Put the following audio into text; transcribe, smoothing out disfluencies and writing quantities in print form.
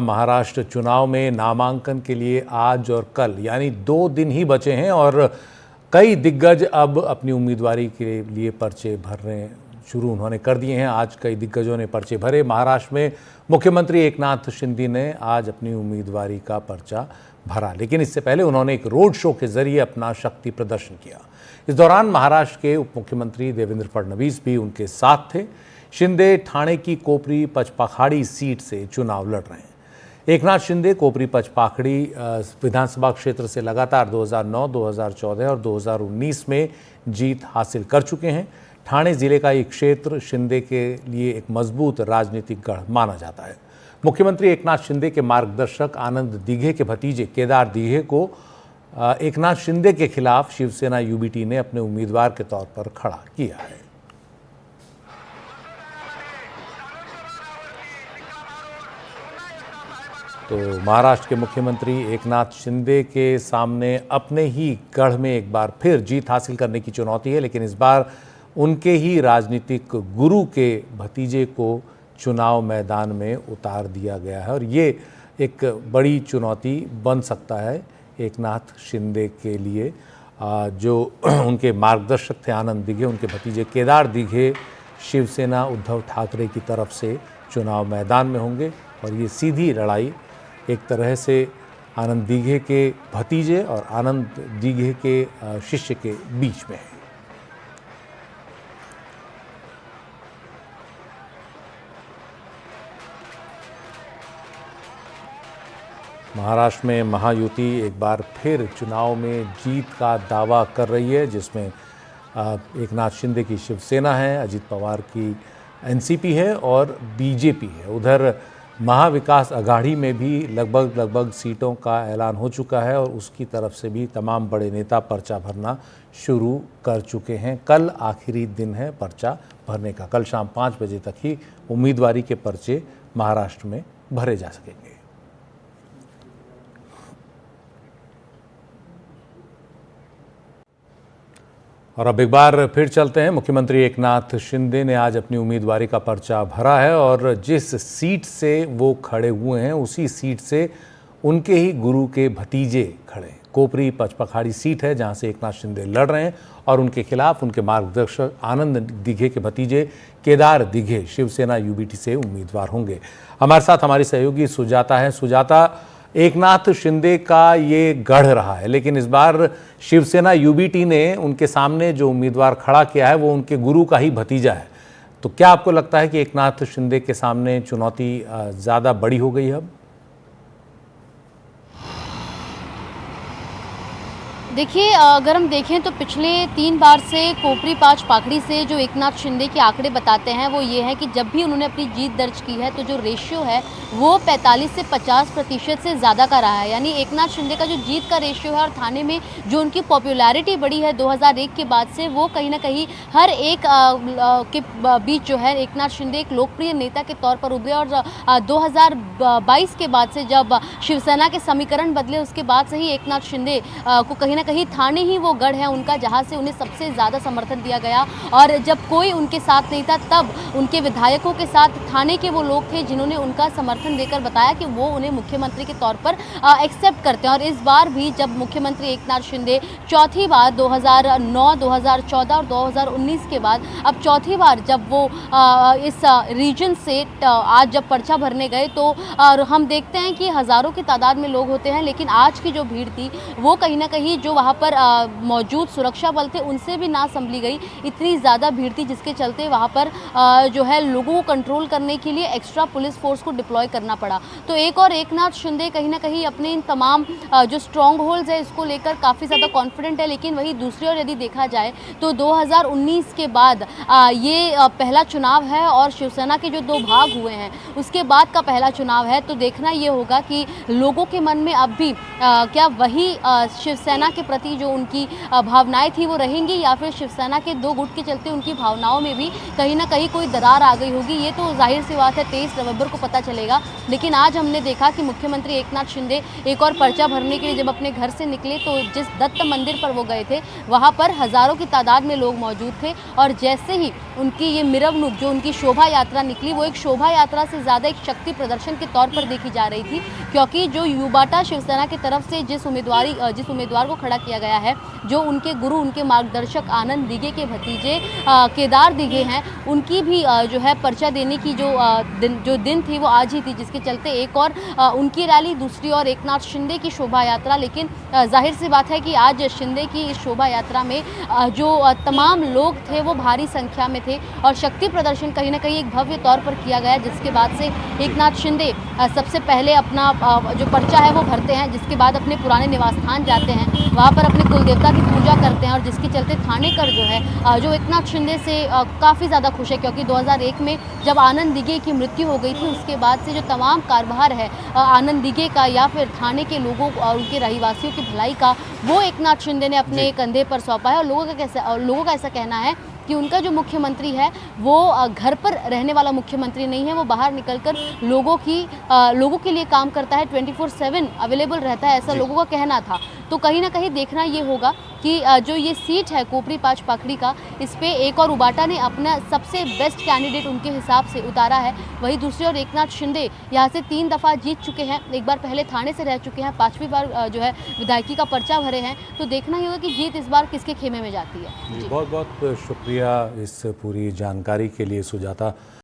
महाराष्ट्र चुनाव में नामांकन के लिए आज और कल यानी 2 दिन ही बचे हैं और कई दिग्गज अब अपनी उम्मीदवारी के लिए पर्चे भरने शुरू उन्होंने कर दिए हैं। आज कई दिग्गजों ने पर्चे भरे। महाराष्ट्र में मुख्यमंत्री एकनाथ शिंदे ने आज अपनी उम्मीदवारी का पर्चा भरा, लेकिन इससे पहले उन्होंने एक रोड शो के जरिए अपना शक्ति प्रदर्शन किया। इस दौरान महाराष्ट्र के उप मुख्यमंत्री देवेंद्र फडणवीस भी उनके साथ थे। शिंदे ठाणे की कोपरी पचपाखाड़ी सीट से चुनाव लड़ रहे हैं। एकनाथ शिंदे कोपरी पचपाखड़ी विधानसभा क्षेत्र से लगातार 2009, 2014 और 2019 में जीत हासिल कर चुके हैं। ठाणे जिले का ये क्षेत्र शिंदे के लिए एक मजबूत राजनीतिक गढ़ माना जाता है। मुख्यमंत्री एकनाथ शिंदे के मार्गदर्शक आनंद दिघे के भतीजे केदार दिघे को एकनाथ शिंदे के खिलाफ शिवसेना यूबीटी ने अपने उम्मीदवार के तौर पर खड़ा किया है। तो महाराष्ट्र के मुख्यमंत्री एकनाथ शिंदे के सामने अपने ही गढ़ में एक बार फिर जीत हासिल करने की चुनौती है, लेकिन इस बार उनके ही राजनीतिक गुरु के भतीजे को चुनाव मैदान में उतार दिया गया है और ये एक बड़ी चुनौती बन सकता है एकनाथ शिंदे के लिए। जो उनके मार्गदर्शक थे आनंद दिघे, उनके भतीजे केदार दिघे शिवसेना उद्धव ठाकरे की तरफ से चुनाव मैदान में होंगे और ये सीधी लड़ाई एक तरह से आनंद दिघे के भतीजे और आनंद दिघे के शिष्य के बीच में है। महाराष्ट्र में महायुति एक बार फिर चुनाव में जीत का दावा कर रही है, जिसमें एकनाथ शिंदे की शिवसेना है, अजित पवार की एनसीपी है और बीजेपी है। उधर महाविकास अघाड़ी में भी लगभग सीटों का ऐलान हो चुका है और उसकी तरफ से भी तमाम बड़े नेता पर्चा भरना शुरू कर चुके हैं। कल आखिरी दिन है पर्चा भरने का। कल शाम 5 बजे तक ही उम्मीदवारी के पर्चे महाराष्ट्र में भरे जा सकेंगे। और अब एक बार फिर चलते हैं। मुख्यमंत्री एकनाथ शिंदे ने आज अपनी उम्मीदवारी का पर्चा भरा है और जिस सीट से वो खड़े हुए हैं उसी सीट से उनके ही गुरु के भतीजे खड़े। कोपरी पचपखाड़ी सीट है जहां से एकनाथ शिंदे लड़ रहे हैं और उनके खिलाफ उनके मार्गदर्शक आनंद दिघे के भतीजे केदार दिघे शिवसेना यूबीटी से उम्मीदवार होंगे। हमारे साथ हमारी सहयोगी सुजाता है। सुजाता, एकनाथ शिंदे का ये गढ़ रहा है, लेकिन इस बार शिवसेना यूबीटी ने उनके सामने जो उम्मीदवार खड़ा किया है वो उनके गुरु का ही भतीजा है। तो क्या आपको लगता है कि एकनाथ शिंदे के सामने चुनौती ज़्यादा बड़ी हो गई है अब? देखिए, अगर हम देखें तो पिछले 3 बार से कोपरी पचपाखड़ी से जो एकनाथ शिंदे के आंकड़े बताते हैं वो ये है कि जब भी उन्होंने अपनी जीत दर्ज की है तो जो रेशियो है वो 45 से 50% से ज़्यादा का रहा है। यानी एकनाथ शिंदे का जो जीत का रेशियो है और थाने में जो उनकी पॉपुलैरिटी बढ़ी है 2001 के बाद से, वो कहीं ना कहीं हर एक के बीच जो है एकनाथ शिंदे एक लोकप्रिय नेता के तौर पर उभरे। और 2022 के बाद से जब शिवसेना के समीकरण बदले उसके बाद से ही एकनाथ शिंदे को कहीं ना कहीं थाने ही वो गढ़ है उनका जहां से उन्हें सबसे ज़्यादा समर्थन दिया गया। और जब कोई उनके साथ नहीं था तब उनके विधायकों के साथ थाने के वो लोग थे जिन्होंने उनका समर्थन देकर बताया कि वो उन्हें मुख्यमंत्री के तौर पर एक्सेप्ट करते हैं। और इस बार भी जब मुख्यमंत्री एकनाथ शिंदे चौथी बार 2009, 2014 और 2019 के बाद अब चौथी बार जब वो इस रीजन से आज जब पर्चा भरने गए तो हम देखते हैं कि हज़ारों की तादाद में लोग होते हैं, लेकिन आज की जो भीड़ थी वो कहीं ना कहीं जो वहाँ पर मौजूद सुरक्षा बल थे उनसे भी ना संभली गई। इतनी ज़्यादा भीड़ थी जिसके चलते वहाँ पर जो है लोगों को कंट्रोल करने के लिए एक्स्ट्रा पुलिस फोर्स को डिप्लॉय करना पड़ा। तो एक और एकनाथ शिंदे कहीं ना कहीं अपने इन तमाम जो स्ट्रॉन्ग होल्ड्स है इसको लेकर काफ़ी ज़्यादा कॉन्फिडेंट है। लेकिन वही दूसरी ओर यदि देखा जाए तो 2019 के बाद ये पहला चुनाव है और शिवसेना के जो 2 भाग हुए हैं उसके बाद का पहला चुनाव है। तो देखना ये होगा कि लोगों के मन में अब भी क्या वही शिवसेना के प्रति जो उनकी भावनाएं थी वो रहेंगी, या फिर शिवसेना के दो गुट के चलते उनकी भावनाओं में भी कहीं ना कहीं कोई दरार आ गई होगी, ये तो जाहिर सी बात है 23 नवंबर को पता चलेगा। लेकिन आज हमने देखा कि मुख्यमंत्री एकनाथ शिंदे एक और पर्चा भरने के लिए जब अपने घर से निकले तो जिस दत्त मंदिर पर वो गए थे वहाँ पर हजारों की तादाद में लोग मौजूद थे, और जैसे ही उनकी ये मिरवनुक जो उनकी शोभा यात्रा निकली वो एक शोभा यात्रा से ज़्यादा एक शक्ति प्रदर्शन के तौर पर देखी जा रही थी, क्योंकि जो युवाटा शिवसेना की तरफ से जिस उम्मीदवार को खड़ा किया गया है, जो उनके गुरु, उनके मार्गदर्शक आनंद दिघे के भतीजे केदार दिघे हैं, उनकी भी जो है पर्चा देने की जो दिन थी वो आज ही थी, जिसके चलते एक और उनकी रैली, दूसरी ओर एकनाथ शिंदे की शोभा यात्रा। लेकिन जाहिर सी बात है कि आज शिंदे की इस शोभा यात्रा में जो तमाम लोग थे वो भारी संख्या में थे और शक्ति प्रदर्शन कहीं ना कहीं एक भव्य तौर पर किया गया, जिसके बाद से एकनाथ शिंदे सबसे पहले अपना जो पर्चा है वो भरते हैं, जिसके बाद अपने पुराने निवास स्थान जाते हैं, वहाँ पर अपने कुलदेवता की पूजा करते हैं, और जिसके चलते थानेकर जो है जो एकनाथ शिंदे से काफ़ी ज़्यादा खुश है, क्योंकि 2001 में जब आनंद दिघे की मृत्यु हो गई थी उसके बाद से जो तमाम कारभार है आनंद दिघे का या फिर थाने के लोगों और उनके रहीवासियों की भलाई का, वो एकनाथ शिंदे ने अपने कंधे पर सौंपा है। और लोगों का ऐसा कहना है कि उनका जो मुख्यमंत्री है वो घर पर रहने वाला मुख्यमंत्री नहीं है, वो बाहर निकलकर लोगों के लिए काम करता है, 24/7 अवेलेबल रहता है, ऐसा लोगों का कहना था। तो कहीं ना कहीं देखना ये होगा कि जो ये सीट है कोपरी 5 पाखड़ी का, इस पे एक और उबाटा ने अपना सबसे बेस्ट कैंडिडेट उनके हिसाब से उतारा है। वहीं दूसरी ओर एकनाथ शिंदे यहाँ से 3 दफ़ा जीत चुके हैं, एक बार पहले थाने से रह चुके हैं, 5वीं बार जो है विधायकी का पर्चा भरे हैं। तो देखना ही होगा कि जीत इस बार किसके खेमे में जाती है। बहुत बहुत शुक्रिया इस पूरी जानकारी के लिए सुजाता।